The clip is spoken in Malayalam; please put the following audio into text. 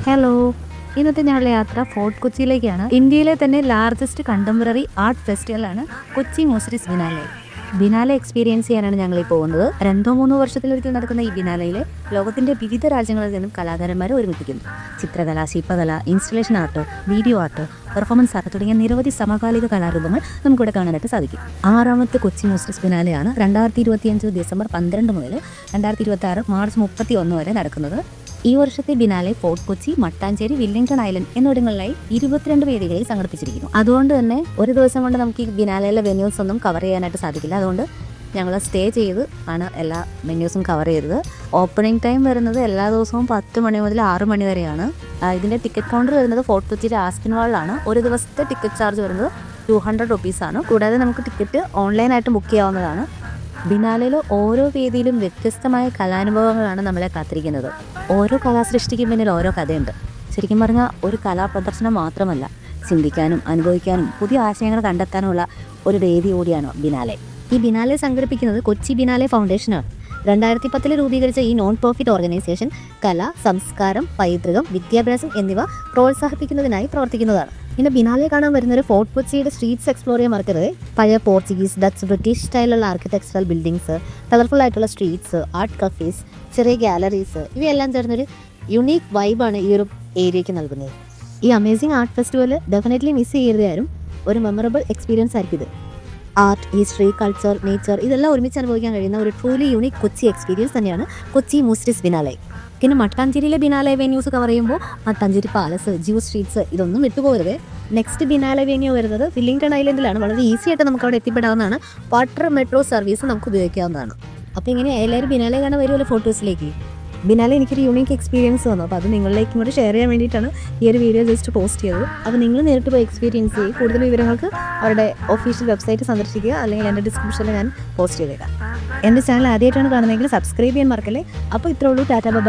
ഹലോ, ഇന്നത്തെ ഞങ്ങളുടെ യാത്ര ഫോർട്ട് കൊച്ചിയിലേക്കാണ്. ഇന്ത്യയിലെ തന്നെ ലാർജസ്റ്റ് കണ്ടംപററി ആർട്ട് ഫെസ്റ്റിവലാണ് Kochi Muziris biennale. Biennale experience ചെയ്യാനാണ് ഞങ്ങൾ പോകുന്നത്. 2-3 വർഷത്തിലൊരിക്കൽ നടക്കുന്ന ഈ ബിനാലയിൽ ലോകത്തിന്റെ വിവിധ രാജ്യങ്ങളിൽ നിന്നും കലാകാരന്മാരെ ഒരുമിപ്പിക്കുന്നു. ചിത്രകല, ശില്പകല, installation art, video art, performance art തുടങ്ങിയ നിരവധി സമകാലിക കലാരൂപങ്ങൾ നമുക്കിവിടെ കാണാനായിട്ട് സാധിക്കും. 6ാമത്തെ കൊച്ചി മ്യൂസിയസ് ബിനാലെയാണ് 2025 ഡിസംബർ 12 മുതൽ 2026 മാർച്ച് 31 വരെ നടക്കുന്നത്. ഈ വർഷത്തെ biennale Fort Kochi, Mattancherry, Willingdon Island എന്നിവിടങ്ങളിലായി 22 വേദികളിൽ സംഘടിപ്പിച്ചിരിക്കുന്നു. അതുകൊണ്ട് തന്നെ ഒരു ദിവസം കൊണ്ട് നമുക്ക് ഈ ബിനാലയിലെ വെന്യൂസ് ഒന്നും കവർ ചെയ്യാനായിട്ട് സാധിക്കില്ല. അതുകൊണ്ട് ഞങ്ങൾ സ്റ്റേ ചെയ്ത് ആണ് എല്ലാ വെന്യൂസും കവർ ചെയ്തത്. ഓപ്പണിംഗ് ടൈം വരുന്നത് എല്ലാ ദിവസവും 10 മണി മുതൽ 6 മണി വരെയാണ്. ഇതിൻ്റെ ടിക്കറ്റ് കൗണ്ടർ വരുന്നത് ഫോർട്ട് കൊച്ചിയിലെ ആസ്പിൻ വാളിലാണ്. ഒരു ദിവസത്തെ ടിക്കറ്റ് ചാർജ് വരുന്നത് 200 റുപ്പീസാണ്. കൂടാതെ നമുക്ക് ടിക്കറ്റ് ഓൺലൈനായിട്ട് ബുക്ക് ചെയ്യാവുന്നതാണ്. ബിനാലയിൽ ഓരോ വേദിയിലും വ്യത്യസ്തമായ കലാനുഭവങ്ങളാണ് നമ്മളെ കാത്തിരിക്കുന്നത്. ഓരോ കലാസൃഷ്ടിക്കും പിന്നിൽ ഓരോ കഥയുണ്ട്. ശരിക്കും പറഞ്ഞാൽ ഒരു കലാപ്രദർശനം മാത്രമല്ല, ചിന്തിക്കാനും അനുഭവിക്കാനും പുതിയ ആശയങ്ങൾ കണ്ടെത്താനുമുള്ള ഒരു വേദി കൂടിയാണ് ബിനാലെ. ഈ ബിനാലെ സംഘടിപ്പിക്കുന്നത് കൊച്ചി ബിനാലെ ഫൗണ്ടേഷനാണ്. 2010 രൂപീകരിച്ച ഈ നോൺ പ്രോഫിറ്റ് ഓർഗനൈസേഷൻ കല, സംസ്കാരം, പൈതൃകം, വിദ്യാഭ്യാസം എന്നിവ പ്രോത്സാഹിപ്പിക്കുന്നതിനായി പ്രവർത്തിക്കുന്നതാണ്. പിന്നെ ബിനാലെ കാണാൻ വരുന്നൊരു ഫോർട്ട് കൊച്ചിയുടെ സ്ട്രീറ്റ്സ് എക്സ്പ്ലോർ ചെയ്യാൻ മറക്കരുത്. പഴയ പോർച്ചുഗീസ്, ഡച്ച്, ബ്രിട്ടീഷ് സ്റ്റൈലുള്ള ആർക്കിടെക്ചറൽ ബിൽഡിങ്സ്, കളർഫുൾ ആയിട്ടുള്ള സ്ട്രീറ്റ്സ്, ആർട്ട് കഫേസ്, ചെറിയ ഗാലറീസ് ഇവയെല്ലാം ചേർന്നൊരു യുണീക്ക് വൈബാണ് ഈ ഒരു ഏരിയയ്ക്ക് നൽകുന്നത്. ഈ amazing art festival definitely miss ചെയ്യരുതാരും. ഒരു മെമ്മറബിൾ എക്സ്പീരിയൻസ് ആയിരിക്കും ഇത്. ആർട്ട്, ഹിസ്റ്ററി, കൾച്ചർ, നേച്ചർ ഇതെല്ലാം ഒരുമിച്ച് അനുഭവിക്കാൻ കഴിയുന്ന ഒരു ട്രൂലി യൂണിക് കൊച്ചി എക്സ്പീരിയൻസ് തന്നെയാണ് കൊച്ചി മ്യൂസിയസ് ബിനാലെ. പിന്നെ മട്ടാഞ്ചേരിയിലെ ബിനാലെ വെന്യൂസ് കവർ ചെയ്യുമ്പോൾ മട്ടാഞ്ചേരി പാലസ്, ജ്യൂസ് സ്ട്രീറ്റ്സ് ഇതൊന്നും വിട്ടുപോകരുത്. നെക്സ്റ്റ് ബിനാലെ വെന്യൂ വരുന്നത് വില്ലിംഗ്ടൺ ഐലൻഡിലാണ്. വളരെ ഈസി ആയിട്ട് നമുക്ക് അവിടെ എത്തിപ്പെടാവുന്നതാണ്. വാട്ടർ മെട്രോ സർവീസ് നമുക്ക് ഉപയോഗിക്കാവുന്നതാണ്. അപ്പോൾ ഇങ്ങനെ എല്ലാവരും ബിനാലെ കാണാൻ വരുമല്ലോ ഫോട്ടോസിലേക്ക്. ബിനാലെ എനിക്കൊരു യൂണിക് എക്സ്പീരിയൻസ് വന്നു. അപ്പോൾ അത് നിങ്ങളിലേക്കും കൂടെ ഷെയർ ചെയ്യാൻ വേണ്ടിയിട്ടാണ് ഈ ഒരു വീഡിയോ ജസ്റ്റ് പോസ്റ്റ് ചെയ്തത്. അപ്പോൾ നിങ്ങൾ നേരിട്ട് പോയി എക്സ്പീരിയൻസ് ചെയ്യും. കൂടുതൽ വിവരങ്ങൾക്ക് അവരുടെ ഒഫീഷ്യൽ വെബ്സൈറ്റ് സന്ദർശിക്കുക, അല്ലെങ്കിൽ എൻ്റെ ഡിസ്ക്രിപ്ഷനിൽ ഞാൻ പോസ്റ്റ് ചെയ്തേക്കാം. എൻ്റെ ചാനൽ ആദ്യമായിട്ടാണ് കാണുന്നതെങ്കിൽ സബ്സ്ക്രൈബ് ചെയ്യാൻ മറക്കല്ലേ. അപ്പോൾ ഇത്രേ ഉള്ളൂ. Tata bye.